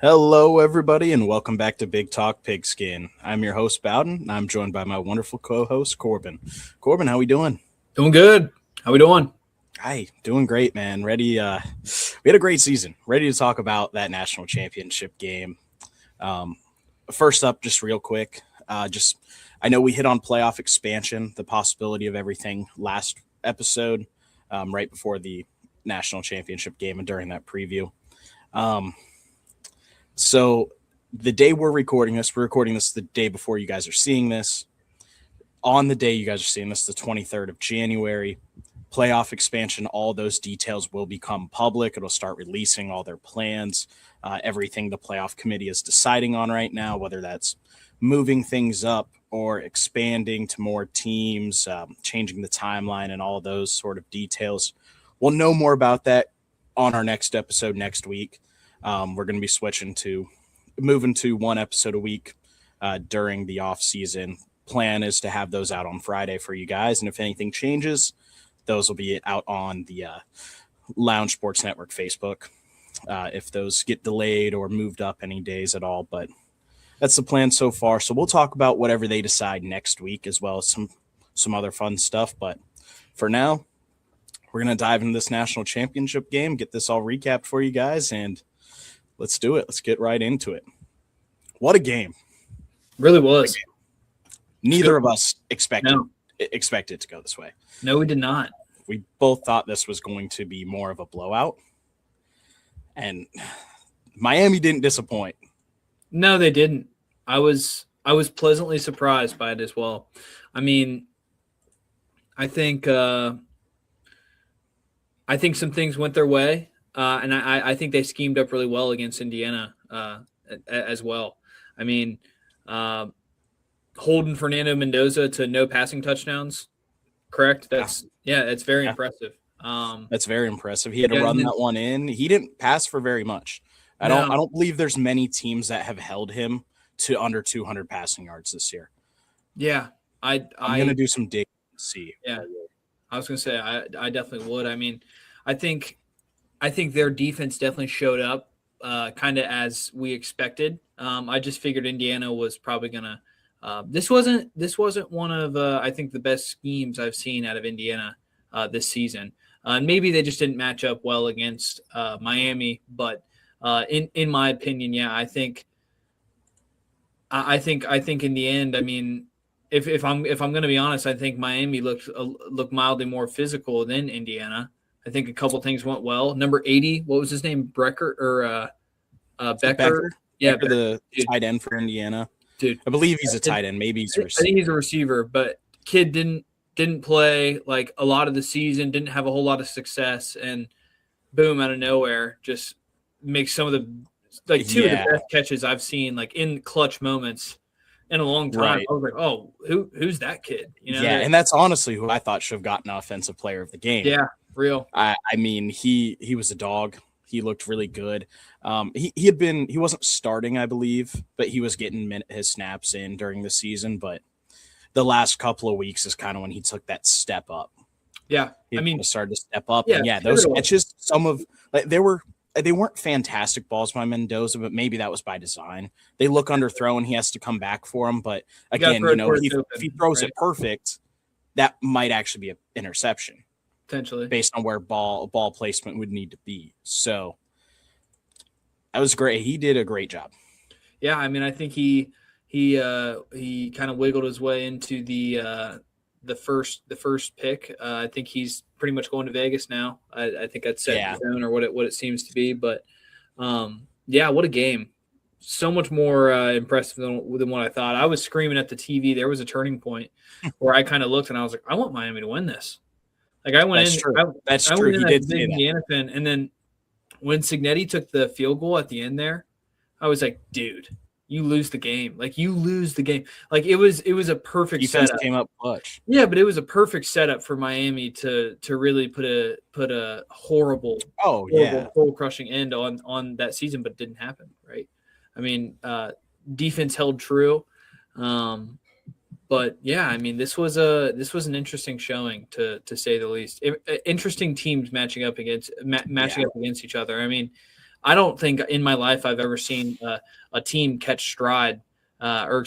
Hello, everybody, and welcome back to Big Talk Pigskin. I'm your host, Bowden, and I'm joined by my wonderful co-host, Korbin. Korbin, how we doing? Doing good. How we doing? Hi, doing great, man. Ready? We had a great season. Ready to talk about that national championship game. Um, First up, just real quick, I know we hit on playoff expansion, the possibility of everything last episode, right before the national championship game and during that preview. Um, So the day we're recording this the day before you guys are seeing this. On the day you guys are seeing this, the 23rd of January, playoff expansion, all those details will become public. It'll start releasing all their plans, everything the playoff committee is deciding on right now, whether that's moving things up or expanding to more teams, changing the timeline and all those sort of details. We'll know more about that on our next episode next week. We're going to be moving to one episode a week during the off season. Plan is to have those out on Friday for you guys, and if anything changes, those will be out on the Lounge Sports Network Facebook. If those get delayed or moved up any days at all, but that's the plan so far. So we'll talk about whatever they decide next week, as well as some other fun stuff. But for now, we're going to dive into this national championship game, get this all recapped for you guys, and let's do it. Let's get right into it. What a game. Really was. Neither of us expected it to go this way. No, we did not. We both thought this was going to be more of a blowout. And Miami didn't disappoint. No, they didn't. I was pleasantly surprised by it as well. I mean, I think some things went their way. And I think they schemed up really well against Indiana as well. I mean, holding Fernando Mendoza to no passing touchdowns, correct? That's very impressive. That's very impressive. He had to run that one in. He didn't pass for very much. I don't believe there's many teams that have held him to under 200 passing yards this year. Yeah, I'm going to do some digging to see. Yeah, I was going to say I definitely would. I mean, I think their defense definitely showed up kind of as we expected. I just figured Indiana was probably going to this wasn't one of I think the best schemes I've seen out of Indiana this season. Maybe they just didn't match up well against Miami, but in my opinion, yeah, I think in the end, I mean, if I'm going to be honest, I think Miami looked mildly more physical than Indiana. I think a couple things went well. Number 80, what was his name? Becker or Becker? Yeah, Becker, the tight end for Indiana. Dude, I believe he's a tight end. Maybe he's a receiver. I think he's a receiver, but kid didn't play like a lot of the season, didn't have a whole lot of success, and boom, out of nowhere, just makes some of the two of the best catches I've seen like in clutch moments in a long time. Right. I was like, oh, who's that kid? You know? Yeah, and that's honestly who I thought should have gotten offensive player of the game. Yeah, real. I mean, he was a dog. He looked really good. He wasn't starting, I believe, but he was getting his snaps in during the season. But the last couple of weeks is kind of when he took that step up. Yeah, he started to step up. Yeah, and those catches, they weren't fantastic balls by Mendoza, but maybe that was by design. They look underthrown. He has to come back for them. But again, if he throws it perfect, that might actually be an interception. Potentially. Based on where ball placement would need to be. So that was great. He did a great job. Yeah, I mean, I think he kind of wiggled his way into the first pick. I think he's pretty much going to Vegas now. I think that's set in stone or what it seems to be. But what a game! So much more impressive than what I thought. I was screaming at the TV. There was a turning point where I kind of looked and I was like, I want Miami to win this. Like I went That's true. He did say Indiana fan, and then when Cignetti took the field goal at the end there, I was like, dude, you lose the game. Like you lose the game. Like it was a perfect defense setup. Came up clutch. Yeah, but it was a perfect setup for Miami to really put a horrible crushing end on that season, but it didn't happen, right? I mean, defense held true. But yeah, I mean, this was an interesting showing to say the least. Interesting teams matching up against each other. I mean, I don't think in my life I've ever seen a team catch stride, like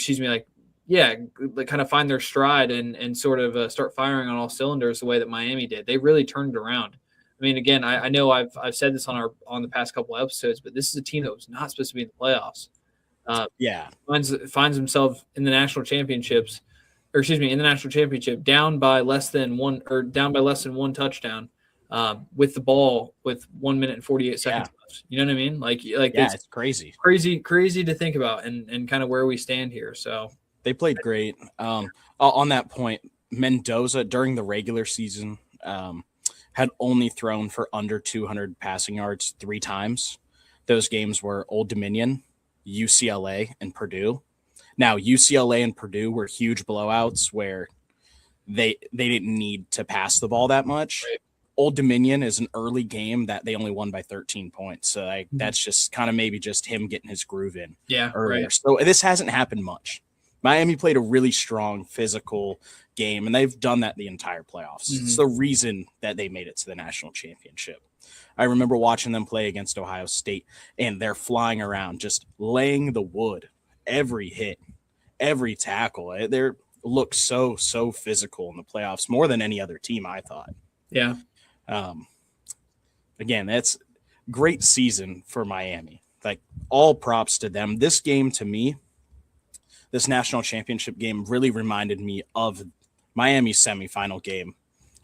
kind of find their stride and sort of start firing on all cylinders the way that Miami did. They really turned it around. I mean, again, I know I've said this on the past couple of episodes, but this is a team that was not supposed to be in the playoffs. Finds himself in the national championships, in the national championship down by less than one touchdown, with the ball with 1 minute and 48 seconds left. You know what I mean? It's crazy to think about and kind of where we stand here. So they played great. On that point, Mendoza during the regular season had only thrown for under 200 passing yards 3 times. Those games were Old Dominion, UCLA, and Purdue. Now, UCLA and Purdue were huge blowouts where they didn't need to pass the ball that much. Right. Old Dominion is an early game that they only won by 13 points. So that's just kind of maybe just him getting his groove in earlier. Right. So this hasn't happened much. Miami played a really strong physical game, and they've done that the entire playoffs. It's the reason that they made it to the national championship. I remember watching them play against Ohio State, and they're flying around, just laying the wood, every hit, every tackle. They look so physical in the playoffs, more than any other team, I thought. Yeah. Again, that's great season for Miami. Like, all props to them. This game, to me, this national championship game really reminded me of Miami's semifinal game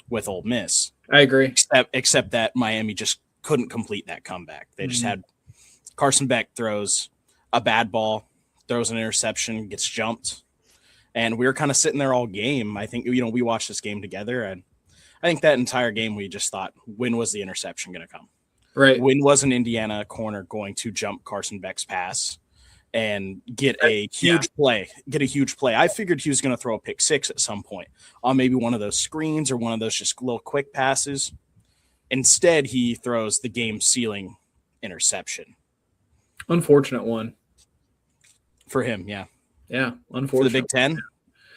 with Ole Miss. I agree. Except that Miami just couldn't complete that comeback. They just had Carson Beck throws a bad ball, throws an interception, gets jumped. And we were kind of sitting there all game. I think, we watched this game together, and I think that entire game we just thought, when was the interception going to come? Right. When was an Indiana corner going to jump Carson Beck's pass and get a huge play? I figured he was going to throw a pick six at some point on maybe one of those screens or one of those just little quick passes. Instead, he throws the game-sealing interception. Unfortunate one. For him, yeah. Yeah, unfortunate. For the Big Ten?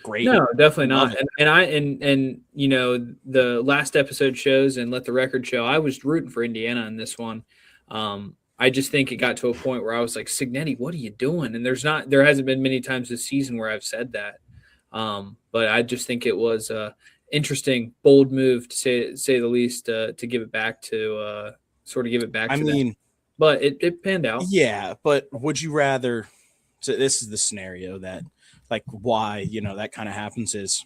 Great. No, definitely not. And the last episode shows, and let the record show, I was rooting for Indiana in this one. I just think it got to a point where I was like, Cignetti, what are you doing? And there hasn't been many times this season where I've said that. But I just think it was a interesting, bold move to say the least, to give it back to them. But it panned out. Yeah, but would you rather? So this is the scenario that, like, why that kind of happens is,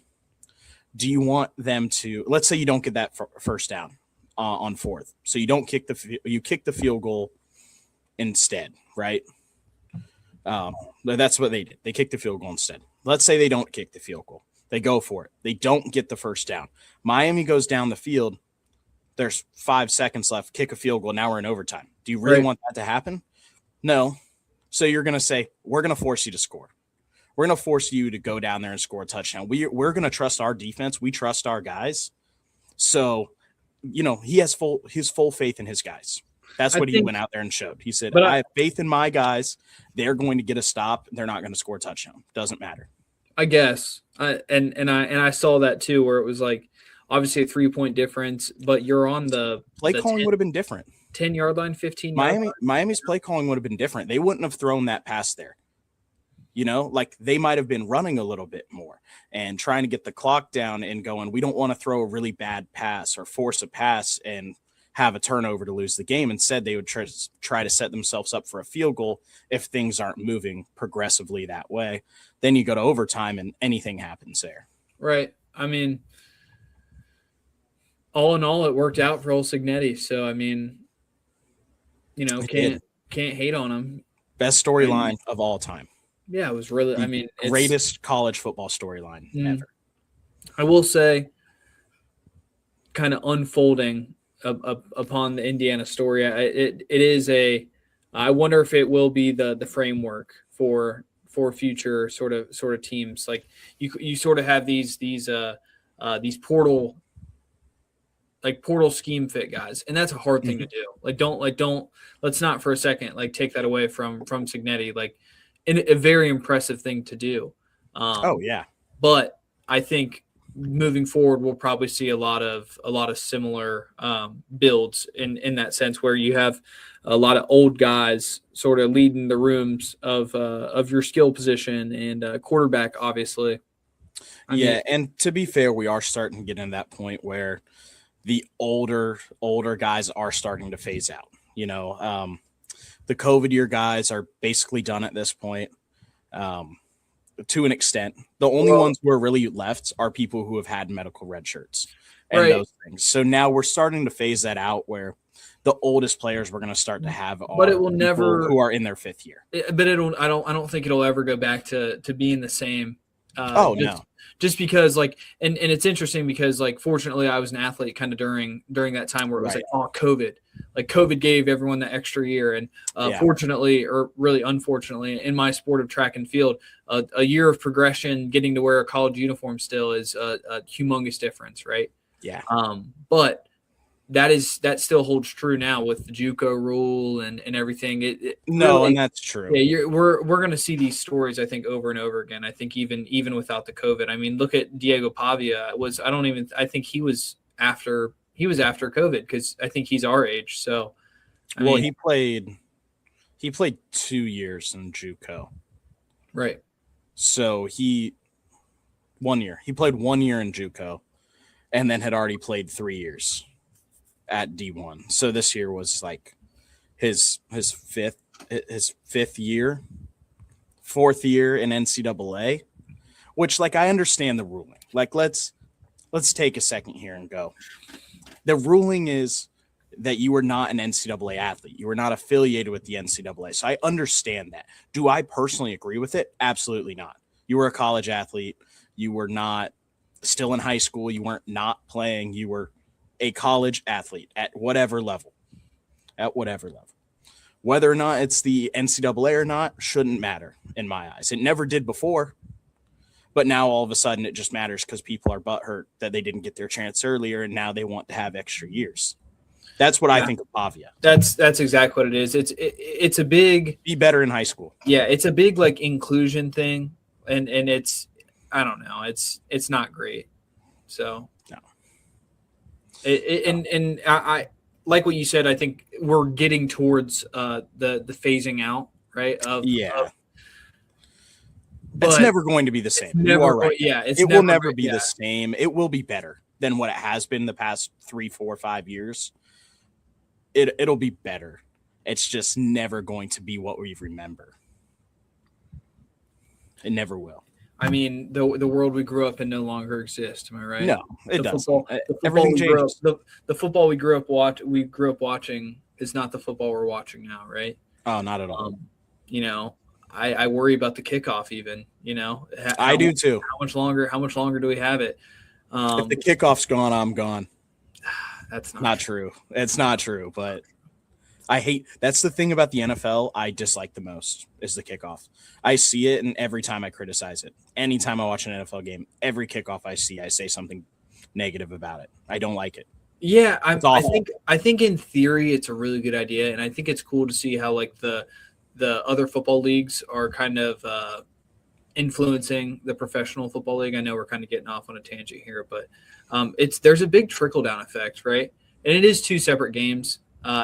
do you want them to? Let's say you don't get that first down on fourth, so you don't kick you kick the field goal instead, right? That's what they did. They kicked the field goal instead. Let's say they don't kick the field goal. They go for it. They don't get the first down. Miami goes down the field. There's 5 seconds left. Kick a field goal. Now we're in overtime. Do you really want that to happen? No. So you're going to say, we're going to force you to score. We're going to force you to go down there and score a touchdown. We're going to trust our defense. We trust our guys. So, he has full faith in his guys. That's what he went out there and showed. He said, I have faith in my guys. They're going to get a stop. They're not going to score a touchdown. Doesn't matter. I guess. I saw that too, where it was like, obviously a 3-point difference, but you're on the play calling would have been different. 10-yard line, 15-yard line. Miami's play calling would have been different. They wouldn't have thrown that pass there. Like, they might have been running a little bit more and trying to get the clock down and going, we don't want to throw a really bad pass or force a pass and have a turnover to lose the game. Instead, they would try to set themselves up for a field goal if things aren't moving progressively that way. Then you go to overtime and anything happens there. Right. I mean, all in all, it worked out for old Cignetti. So, I mean, can't hate on him. Best storyline of all time. Yeah, it was really, greatest college football storyline ever. I will say, kind of unfolding upon the Indiana story, it is I wonder if it will be the framework for future sort of teams. Like, you sort of have these portal scheme fit guys, and that's a hard thing to do. Let's not for a second take that away from Cignetti. A very impressive thing to do. Oh yeah. But I think moving forward, we'll probably see a lot of similar builds in that sense, where you have a lot of old guys sort of leading the rooms of your skill position and quarterback, obviously. I mean, and to be fair, we are starting to get in that point where the older guys are starting to phase out. You know, the COVID year guys are basically done at this point. To an extent, the only ones who are really left are people who have had medical red shirts and those things. So now we're starting to phase that out, where the oldest players we're going to start to have are, but it will never, who are in their 5th year. But it'll, I don't think it'll ever go back to being the same. Just because, like, and it's interesting because, like, fortunately I was an athlete kind of during that time where it was like, oh, COVID gave everyone the extra year. And fortunately, or really unfortunately, in my sport of track and field, a year of progression, getting to wear a college uniform still is a humongous difference. Right. Yeah. But that still holds true now with the JUCO rule and everything. And that's true. Yeah, we're going to see these stories, I think, over and over again. I think even without the COVID. I mean, look at Diego Pavia. I think he was after COVID, because I think he's our age. So, he played 2 years in JUCO. Right. So he played 1 year in JUCO, and then had already played 3 years at D1. So this year was like his fifth year, 4th year in NCAA, which, like, I understand the ruling. Like, let's take a second here and go. The ruling is that you were not an NCAA athlete. You were not affiliated with the NCAA. So I understand that. Do I personally agree with it? Absolutely not. You were a college athlete. You were not still in high school. You weren't not playing. You were a college athlete at whatever level. Whether or not it's the NCAA or not shouldn't matter in my eyes. It never did before, but now all of a sudden it just matters because people are butthurt that they didn't get their chance earlier, and now they want to have extra years. That's what I think of Pavia. That's exactly what it is. It's a big be better in high school. Yeah, it's a big, like, inclusion thing, and it's, I don't know, it's not great. So no. And I like what you said. I think we're getting towards the phasing out, right? It's never going to be the same. You are right. It will never be the same. It will be better than what it has been the past 3, 4, 5 years. It'll be better. It's just never going to be what we remember. It never will. I mean, the world we grew up in no longer exists. Am I right? No, it doesn't. Everything changes. The football we grew up watching is not the football we're watching now, right? Oh, not at all. You know, I worry about the kickoff even. You know, I do too. How much longer do we have it? If the kickoff's gone, I'm gone. That's not true. It's not true, but that's the thing about the NFL I dislike the most is the kickoff. I see it, and every time I criticize it. Anytime I watch an NFL game, every kickoff I see, I say something negative about it. I don't like it. Yeah, I think in theory it's a really good idea, and I think it's cool to see how, like, the other football leagues are kind of influencing the professional football league. I know we're kind of getting off on a tangent here, but there's a big trickle down effect, right? And it is 2 separate games.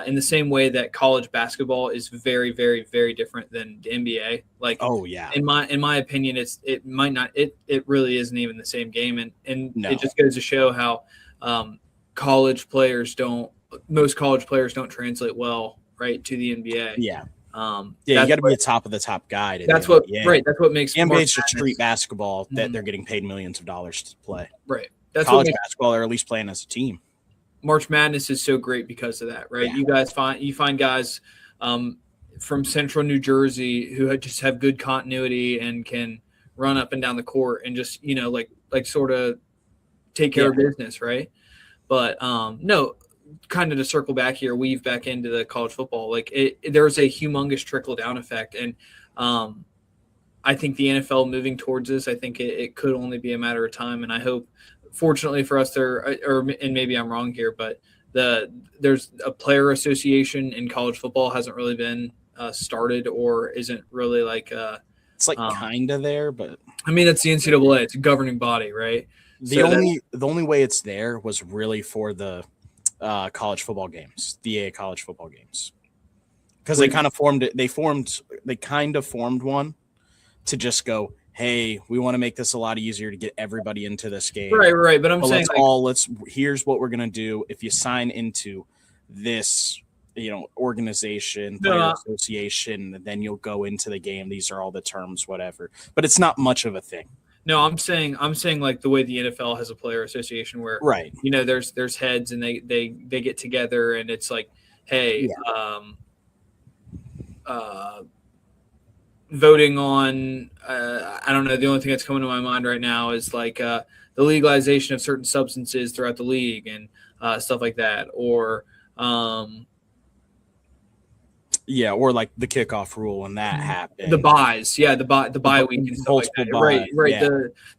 In the same way that college basketball is very, very, very different than the NBA. Like, oh yeah, in my opinion, it really isn't even the same game, and it just goes to show how most college players don't translate well, right, to the NBA. Yeah. You got to be a top of the top guy. That's what makes NBA is just street basketball that they're getting paid millions of dollars to play. Right. That's college basketball, or at least playing as a team. March Madness is so great because of that, right? Yeah. You find guys from Central New Jersey who just have good continuity and can run up and down the court and just, you know, like sort of take care of business, right? But no, kind of to circle back here, weave back into the college football, like there's a humongous trickle down effect, and I think the NFL moving towards this, I think it could only be a matter of time, and I hope. Fortunately for us, and maybe I'm wrong here, but there's a player association in college football hasn't really been started, or isn't really like it's like kind of there, but I mean, it's the NCAA, it's a governing body, right? The only way it's there was really for the college football games, the AA college football games, because they kind of formed it. They kind of formed one to just go, hey, we want to make this a lot easier to get everybody into this game. Right. But I'm saying here's what we're gonna do. If you sign into this, organization, player association, then you'll go into the game. These are all the terms, whatever. But it's not much of a thing. No, I'm saying like the way the NFL has a player association where there's heads and they get together and it's like, hey, voting on I don't know, the only thing that's coming to my mind right now is like the legalization of certain substances throughout the league and stuff like that, or or like the kickoff rule when that happened. The buys, the bye week and stuff like that. Right. Yeah.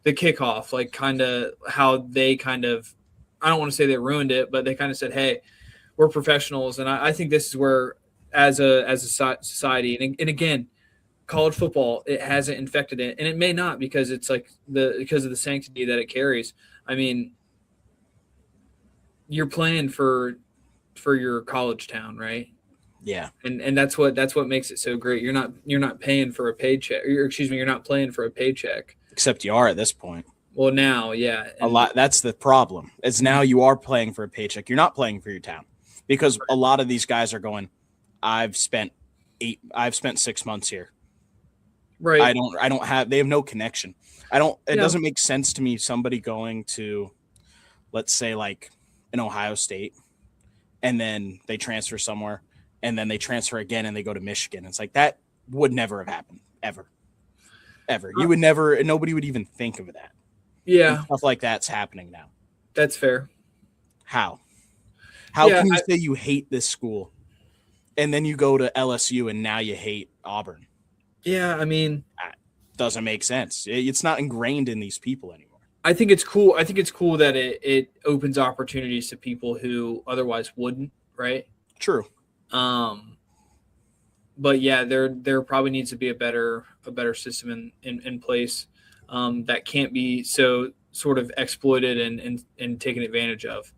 The kickoff, like kind of how they kind of, I don't want to say they ruined it, but they kind of said, hey, we're professionals. And I think this is where, as a society, and again, college football, it hasn't infected it, and it may not because it's like because of the sanctity that it carries. I mean, you're playing for your college town, right? Yeah. And that's what makes it so great. You're not paying for a paycheck. You're not playing for a paycheck. Except you are at this point. Well, now, yeah. A lot. That's the problem. Is now you are playing for a paycheck. You're not playing for your town, because a lot of these guys are going, I've spent 6 months here. Right. They have no connection. It doesn't make sense to me, somebody going to, let's say, like an Ohio State, and then they transfer somewhere, and then they transfer again and they go to Michigan. It's like, that would never have happened, ever. You would never, nobody would even think of that. Yeah. And stuff like that's happening now. That's fair. How can you say you hate this school and then you go to LSU and now you hate Auburn? Yeah, I mean, that doesn't make sense. It's not ingrained in these people anymore. I think it's cool. I think it's cool that it opens opportunities to people who otherwise wouldn't, right? True. But yeah, there probably needs to be a better system in place that can't be so sort of exploited and taken advantage of.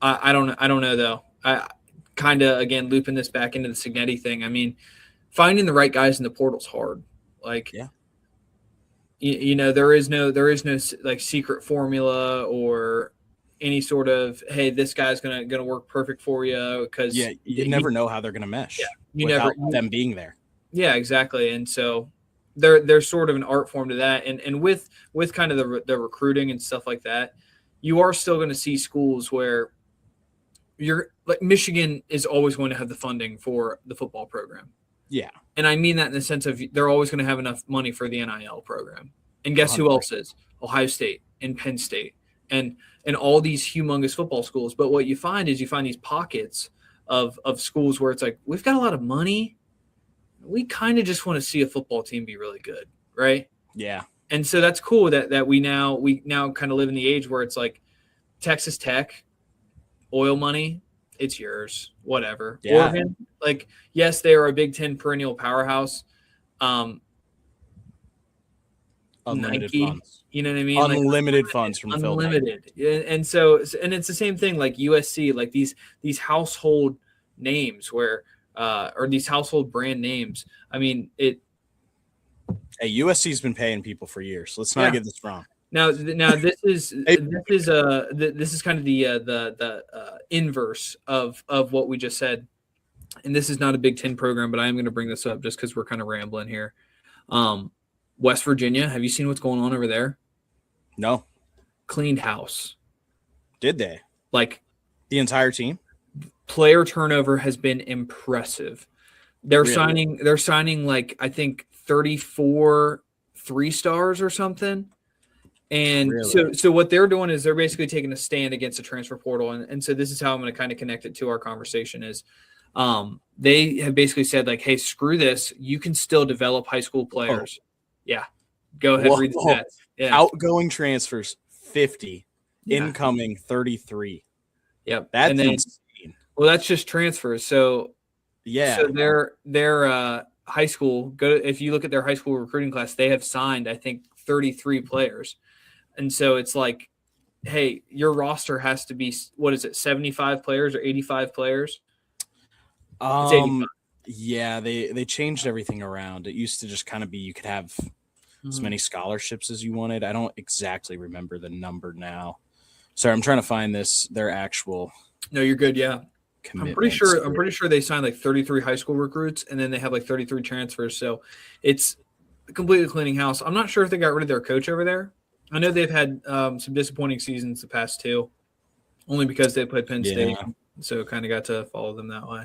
I don't know though. I kind of, again, looping this back into the Signetti thing. I mean, finding the right guys in the portal's hard. Like, there is no like secret formula or any sort of, hey, this guy's gonna work perfect for you, because you never know how they're gonna mesh. Them being there. Yeah, exactly. And so there's sort of an art form to that, and with kind of the recruiting and stuff like that, you are still going to see schools where you're like, Michigan is always going to have the funding for the football program. Yeah. And I mean that in the sense of they're always going to have enough money for the NIL program. And guess 100%. Who else is? Ohio State and Penn State and all these humongous football schools. But what you find is these pockets of schools where it's like, we've got a lot of money. We kind of just want to see a football team be really good, right? Yeah. And so that's cool that we now kind of live in the age where it's like Texas Tech, oil money, it's yours, whatever. Yeah. Oregon, like, yes, they are a Big Ten perennial powerhouse. Unlimited Nike, funds. You know what I mean? Unlimited funds from unlimited. And so, and it's the same thing like USC, like these household names where, or these household brand names. I mean, Hey, USC's been paying people for years. Let's not get this wrong. Now this is this is kind of the inverse of what we just said, and this is not a Big Ten program, but I am going to bring this up just because we're kind of rambling here. West Virginia, have you seen what's going on over there? No. Cleaned house. Did they? Like the entire team? Player turnover has been impressive. They're signing like, I think 34 3-stars or something. And so what they're doing is they're basically taking a stand against the transfer portal. And so this is how I'm going to kind of connect it to our conversation is they have basically said like, hey, screw this. You can still develop high school players. Oh. Yeah. Go ahead. Read the stats. Yeah. Outgoing transfers, 50. Yeah. Incoming, 33. Yep. That's insane. Well, that's just transfers. So yeah. So their high school, if you look at their high school recruiting class, they have signed, I think, 33 players. And so it's like, hey, your roster has to be, 75 players or 85 players? It's 85. Yeah, they changed everything around. It used to just kind of be you could have as many scholarships as you wanted. I don't exactly remember the number now. Sorry, I'm trying to find their actual. No, you're good. Yeah. I'm pretty sure they signed like 33 high school recruits, and then they have like 33 transfers. So it's completely cleaning house. I'm not sure if they got rid of their coach over there. I know they've had some disappointing seasons the past two, only because they played Penn State, so kind of got to follow them that way.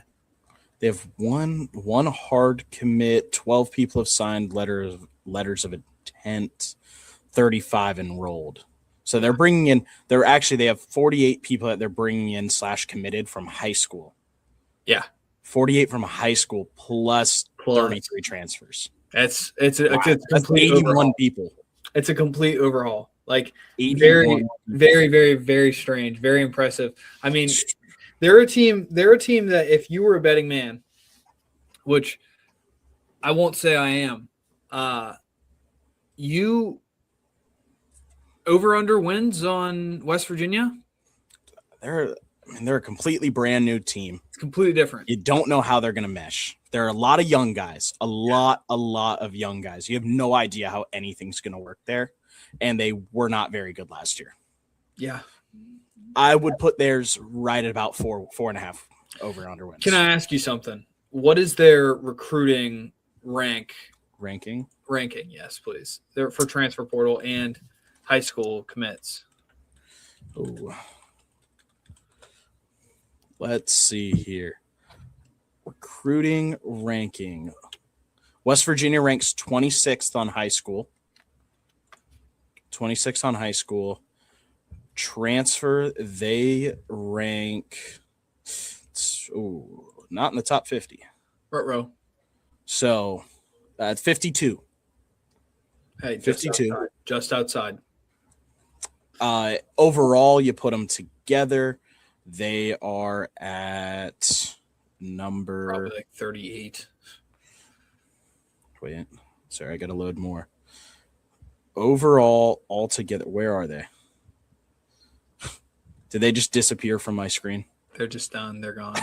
They have one hard commit. 12 people have signed letters of intent. 35 enrolled. So they're bringing in. They have 48 people that they're bringing in / committed from high school. Yeah, 48 from high school plus 33 transfers. It's a That's 81 overhaul. people. It's a complete overhaul. Like very, very, very, very strange. Very impressive. I mean, they're a team that if you were a betting man, which I won't say I am, you over under wins on West Virginia. They're a completely brand new team. It's completely different. You don't know how they're going to mesh. There are a lot of young guys, a lot of young guys. You have no idea how anything's going to work there, and they were not very good last year. Yeah. I would put theirs right at about 4.5 over under wins. Can I ask you something? What is their recruiting ranking? Yes, please. They're for transfer portal and high school commits. Oh, let's see here. Recruiting ranking. West Virginia ranks 26th on high school. 26th on high school. Transfer, they rank not in the top 50. Front row. So 52. Hey, 52. Just outside. Overall, you put them together, they are at number probably like 38. Wait, sorry, I got to load more. Overall, altogether, where are they? Did they just disappear from my screen? They're just done. They're gone.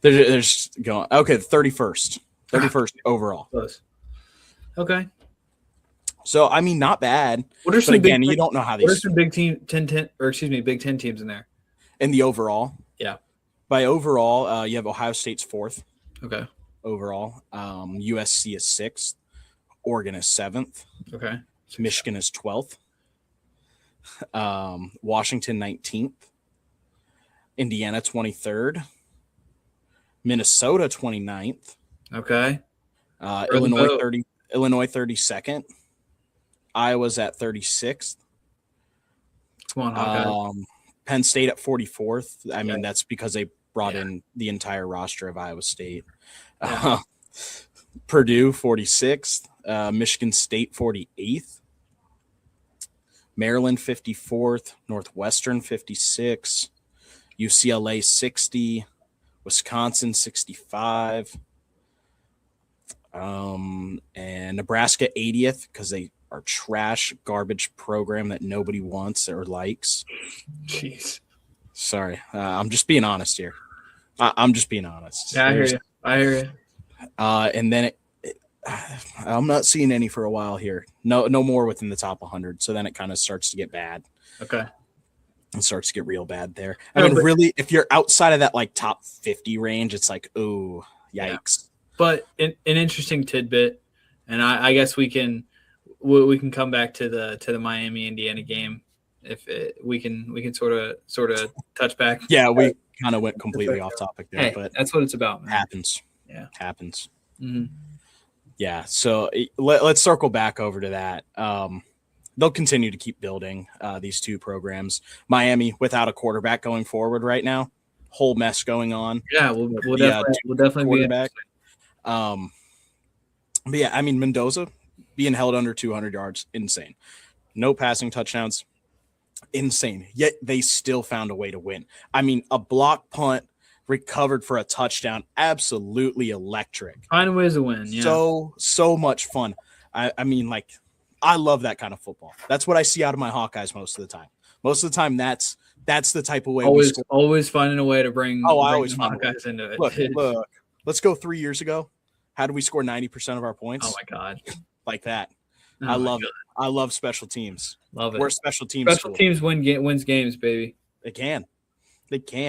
they're just gone. Okay, 31st. 31st overall. Close. Okay. So, I mean, not bad. What are some again, you don't know how these. What are some Big Ten teams in there? In the overall? Yeah. By overall, you have Ohio State's 4th. Okay. Overall. USC is 6th. Oregon is 7th. Okay. Michigan is 12th. Washington 19th. Indiana 23rd. Minnesota 29th. Okay. Illinois 32nd. Iowa's at 36th. Come on, Hawkeye. Penn State at 44th. I mean, that's because they brought in the entire roster of Iowa State. Yeah. Purdue 46th. Michigan State 48th. Maryland 54th. Northwestern 56. UCLA 60. Wisconsin 65. And Nebraska 80th because they are trash, garbage program that nobody wants or likes. Jeez. Sorry. I'm just being honest here. I'm just being honest. Yeah, I hear you. And then I'm not seeing any for a while here. No more within the top 100. So then it kind of starts to get bad. Okay. It starts to get real bad there. Really, if you're outside of that like top 50 range, it's like, oh, yikes. Yeah. But an interesting tidbit, and I guess we can come back to the Miami Indiana game if we can sort of touch back. Yeah, we kind of went completely off topic there, but that's what it's about. Man. Happens. Yeah, happens. Mm-hmm. Yeah, so let's circle back over to that. They'll continue to keep building these two programs. Miami without a quarterback going forward right now, whole mess going on. Yeah, we'll definitely be back. But yeah, I mean, Mendoza being held under 200 yards, insane. No passing touchdowns, insane. Yet they still found a way to win. I mean, a block punt recovered for a touchdown, absolutely electric. Find ways to win, yeah. So much fun. I mean, like, I love that kind of football. That's what I see out of my Hawkeyes most of the time. Most of the time, that's the type of way we score. Always finding a way to bring I always the find Hawkeyes into it. Look. Let's go 3 years ago. How did we score 90% of our points? Oh my God, like that. Oh I love it. I love special teams. Love it. We're special teams. Special teams wins games, baby. They can,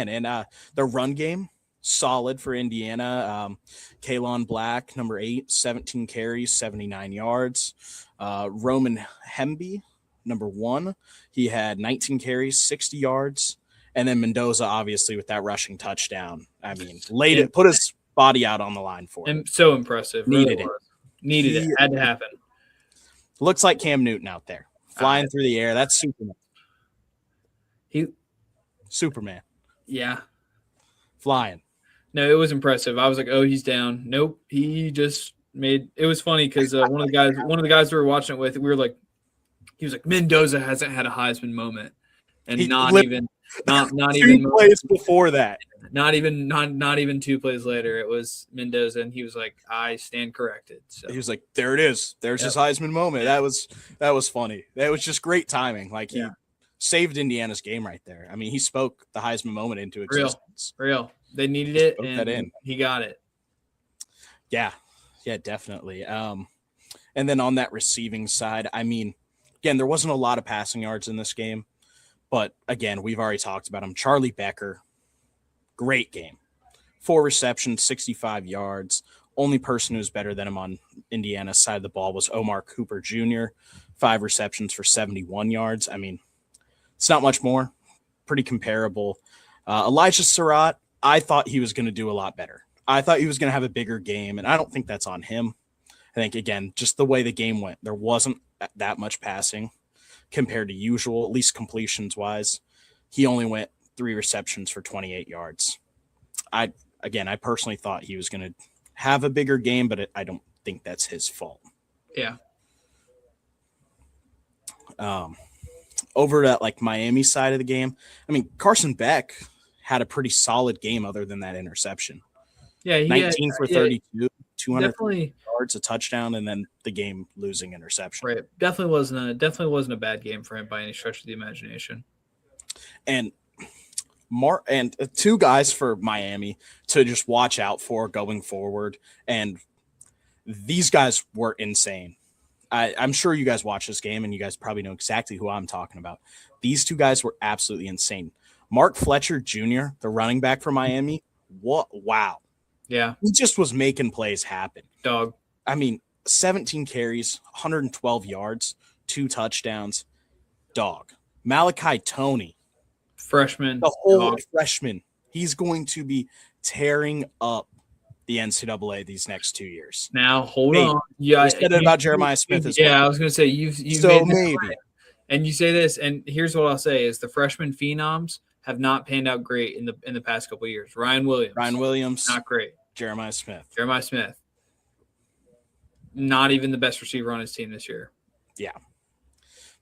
and their run game solid for Indiana. Kalon Black, number 8, 17 carries, 79 yards. Roman Hemby, number 1, he had 19 carries, 60 yards. And then Mendoza, obviously, with that rushing touchdown. I mean, put his body out on the line for him. So impressive. Needed it. Had to happen. Looks like Cam Newton out there flying through the air. That's Superman. Superman. Yeah. Flying. No, it was impressive. I was like, oh, he's down. Nope. He just made – it was funny because one of the guys we were watching it with, we were like – he was like, Mendoza hasn't had a Heisman moment. And not even plays before that. Not even 2 plays later. It was Mendoza, and he was like, I stand corrected. So he was like, there it is. There's his Heisman moment. That was funny. That was just great timing. Like he saved Indiana's game right there. I mean, he spoke the Heisman moment into existence. Real. They needed it, and he got it. Yeah, definitely. And then on that receiving side, I mean, again, there wasn't a lot of passing yards in this game. But, again, we've already talked about him. Charlie Becker, great game. 4 receptions, 65 yards. Only person who's better than him on Indiana's side of the ball was Omar Cooper Jr., 5 receptions for 71 yards. I mean, it's not much more. Pretty comparable. Elijah Surratt, I thought he was going to do a lot better. I thought he was going to have a bigger game, and I don't think that's on him. I think, again, just the way the game went, there wasn't that much passing compared to usual, at least completions-wise. He only went 3 receptions for 28 yards. I personally thought he was going to have a bigger game, but I don't think that's his fault. Yeah. Over at, like, Miami side of the game, I mean, Carson Beck had a pretty solid game other than that interception. Yeah, 19 for 32, 200 definitely yards, a touchdown, and then the game-losing interception. Right, definitely wasn't a bad game for him by any stretch of the imagination. And 2 guys for Miami to just watch out for going forward, and these guys were insane. I'm sure you guys watch this game, and you guys probably know exactly who I'm talking about. These 2 guys were absolutely insane. Mark Fletcher Jr., the running back for Miami, wow. Yeah. He just was making plays happen. Dog. I mean, 17 carries, 112 yards, 2 touchdowns. Dog. Malachi Toney. Freshman. The whole freshman. He's going to be tearing up the NCAA these next 2 years. Now, hold on. Yeah, you said it about Jeremiah Smith as well. Yeah, I was going to say, you've so maybe. And you say this, and here's what I'll say is the freshman phenoms have not panned out great in the past couple of years. Ryan Williams. Not great. Jeremiah Smith. Not even the best receiver on his team this year. Yeah.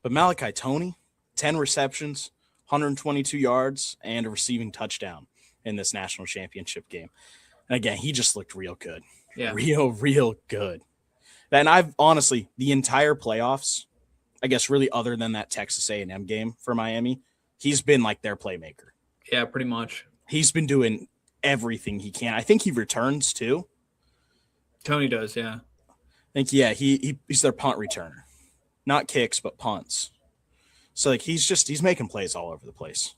But Malachi Toney, 10 receptions, 122 yards, and a receiving touchdown in this national championship game. And again, he just looked real good. Yeah. Real good. And I've honestly, the entire playoffs, I guess really other than that Texas A&M game for Miami, he's been like their playmaker. Yeah, pretty much. He's been doing everything he can. I think he returns too. Toney does, yeah. I think, he's their punt returner. Not kicks, but punts. So, like, he's making plays all over the place.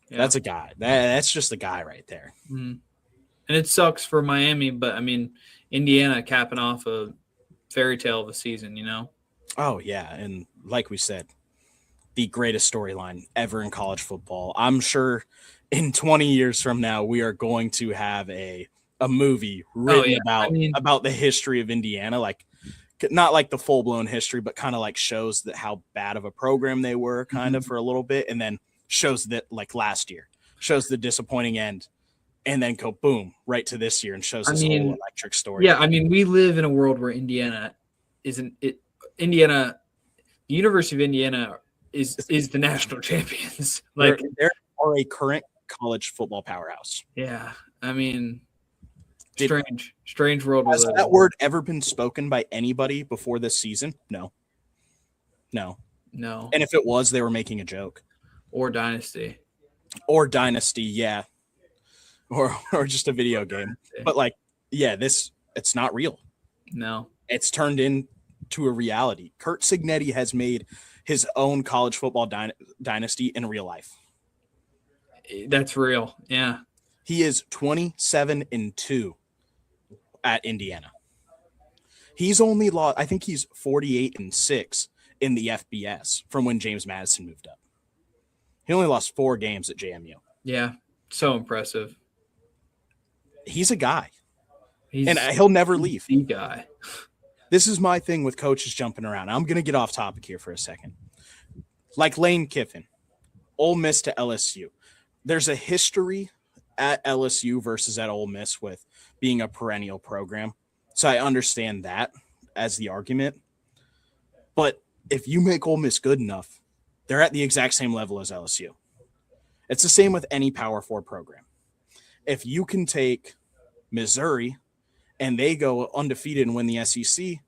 Yeah. That's a guy. That's just a guy right there. Mm-hmm. And it sucks for Miami, but, I mean, Indiana capping off a fairy tale of a season, you know? Oh, yeah. And like we said, the greatest storyline ever in college football. I'm sure in 20 years from now, we are going to have a movie written about the history of Indiana, like not like the full-blown history, but kind of like shows that how bad of a program they were kind of for a little bit, and then shows that like last year, shows the disappointing end, and then go boom right to this year and shows this whole electric story. Yeah, I mean, we live in a world where Indiana isn't it. Indiana, the University of Indiana is the national champions. Like they're a current college football powerhouse. Yeah, I mean, Strange world. Has that word ever been spoken by anybody before this season? No. And if it was, they were making a joke. Or Dynasty, yeah. Or just a video game. But it's not real. No. It's turned into a reality. Curt Cignetti has made his own college football dynasty in real life. That's real. Yeah. He is 27-2 at Indiana. He's only lost, I think he's 48-6 in the FBS from when James Madison moved up. He only lost 4 games at JMU. Yeah. So impressive. He's a guy. And he'll never leave. The guy. This is my thing with coaches jumping around. I'm going to get off topic here for a second. Like Lane Kiffin, Ole Miss to LSU. There's a history at LSU versus at Ole Miss with being a perennial program. So I understand that as the argument. But if you make Ole Miss good enough, they're at the exact same level as LSU. It's the same with any Power 4 program. If you can take Missouri and they go undefeated and win the SEC,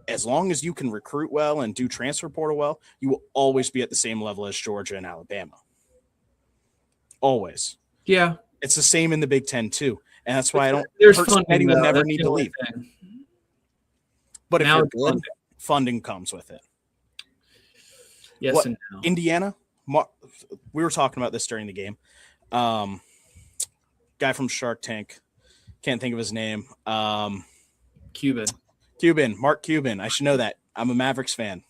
as long as you can recruit well and do transfer portal well, you will always be at the same level as Georgia and Alabama. Always. Yeah. It's the same in the Big Ten too. And that's why There's funding, will never need to leave. But if now you're good, funding comes with it. Yes and no. Indiana, we were talking about this during the game. Guy from Shark Tank, can't think of his name. Cuban, Mark Cuban. I should know that. I'm a Mavericks fan.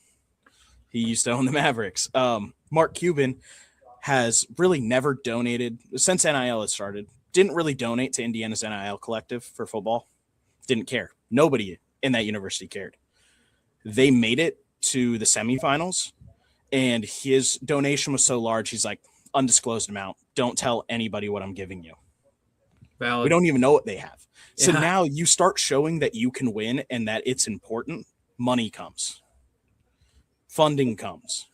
He used to own the Mavericks. Mark Cuban has really never donated since NIL has started. Didn't really donate to Indiana's NIL collective for football. Didn't care. Nobody in that university cared. They made it to the semifinals, and his donation was so large, he's like, undisclosed amount. Don't tell anybody what I'm giving you. Valid. We don't even know what they have. So now you start showing that you can win and that it's important. Money comes. Funding comes.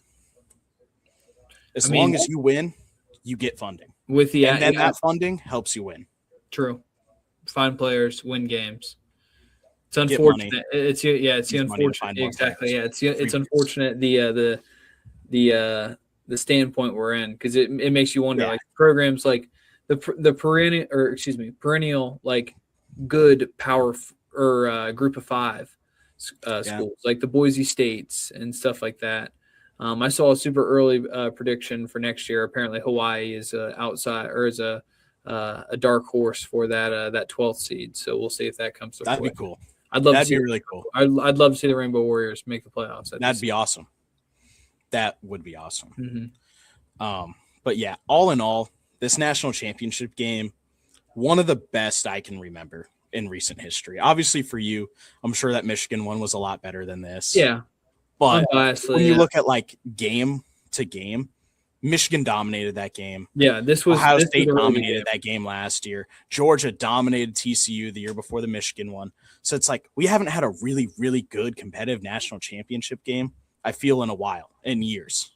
As long as you win, you get funding. And then that funding helps you win. True. Find players, win games. It's unfortunate. It's the unfortunate. Exactly. Yeah. It's unfortunate the standpoint we're in, because it makes you wonder, like programs like the perennial like good power or group of 5 schools like the Boise States and stuff like that. I saw a super early prediction for next year. Apparently Hawaii is outside or is a dark horse for that 12th seed. So we'll see if that comes to That'd be cool. That'd be really cool. I'd love to see the Rainbow Warriors make the playoffs. That'd be awesome. That would be awesome. Mm-hmm. But yeah, all in all, this national championship game, one of the best I can remember in recent history. Obviously for you, I'm sure that Michigan one was a lot better than this. Yeah. But when you look at like game to game, Michigan dominated that game. Yeah, Ohio State dominated that game last year. Georgia dominated TCU the year before the Michigan one. So it's like we haven't had a really, really good competitive national championship game, I feel, in years.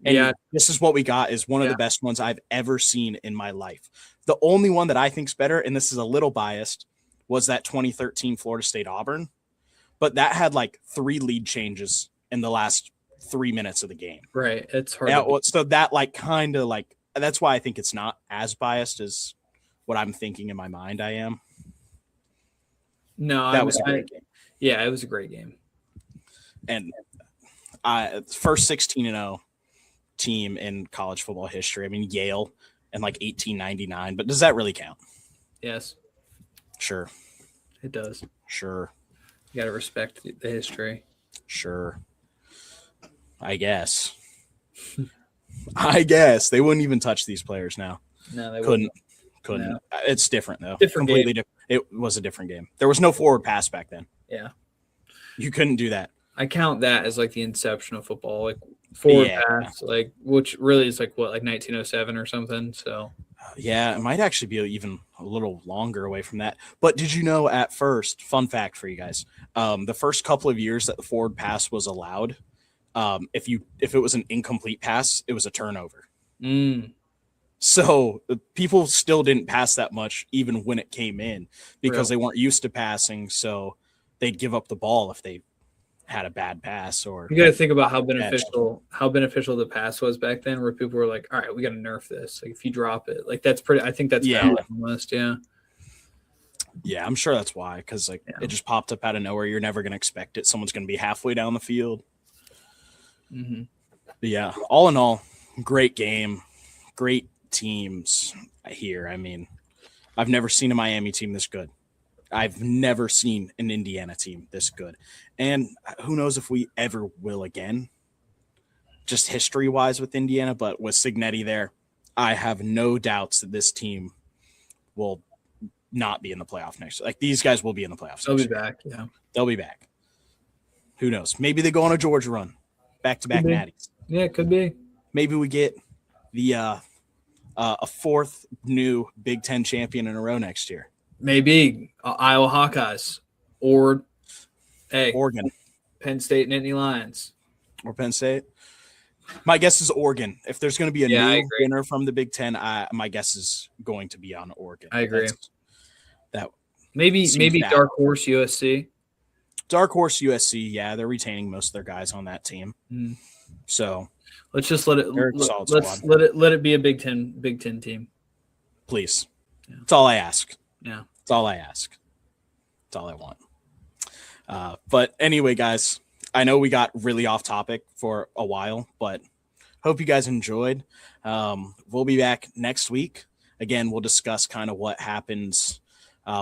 And this is what we got, is one of the best ones I've ever seen in my life. The only one that I think's better, and this is a little biased, was that 2013 Florida State Auburn. But that had like 3 lead changes in the last 3 minutes of the game. Right. It's hard. So that that's why I think it's not as biased as what I'm thinking in my mind I am. No, that was a great game. Yeah, it was a great game. And first 16-0 team in college football history. I mean, Yale in like 1899, but does that really count? Yes. Sure. It does. Sure. You got to respect the history. Sure. I guess. They wouldn't even touch these players now. No, they couldn't. No. It's different though. Completely different. It was a different game. There was no forward pass back then. Yeah. You couldn't do that. I count that as like the inception of football, like forward pass, like, which really is like 1907 or something. So yeah, it might actually be even a little longer away from that. But did you know, at first, fun fact for you guys, the first couple of years that the forward pass was allowed, if it was an incomplete pass, it was a turnover. So people still didn't pass that much, even when it came in, because they weren't used to passing. So they'd give up the ball if they had a bad pass. Or you got to think about how beneficial the pass was back then, where people were like, "All right, we got to nerf this. Like if you drop it, like that's pretty." I think that's valid almost. Yeah. Yeah, I'm sure that's why, because it just popped up out of nowhere. You're never going to expect it. Someone's going to be halfway down the field. Mm-hmm. But yeah, all in all, great game, great teams here. I mean, I've never seen a Miami team this good. I've never seen an Indiana team this good. And who knows if we ever will again, just history-wise with Indiana. But with Signetti there, I have no doubts that this team will not be in the playoff next year. Like, these guys will be in the playoffs. They'll be back, yeah. They'll be back. Who knows? Maybe they go on a Georgia run, back-to-back natties. Yeah, it could be. Maybe we get the a fourth new Big Ten champion in a row next year. Maybe Iowa Hawkeyes or Oregon, Penn State, Nittany Lions, or Penn State. My guess is Oregon. If there's going to be a new winner from the Big Ten, my guess is going to be on Oregon. I agree. That maybe Dark Horse USC. Dark Horse USC, yeah, they're retaining most of their guys on that team. So let's just let it be a Big Ten team. Please. Yeah. That's all I ask. Yeah. That's all I ask. That's all I want. But anyway, guys, I know we got really off topic for a while, but hope you guys enjoyed. We'll be back next week. Again, we'll discuss kind of what happens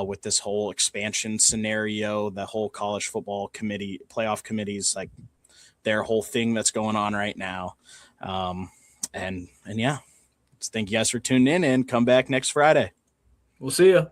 with this whole expansion scenario, the whole college football committee, playoff committees, like their whole thing that's going on right now. And yeah, thank you guys for tuning in, and come back next Friday. We'll see you.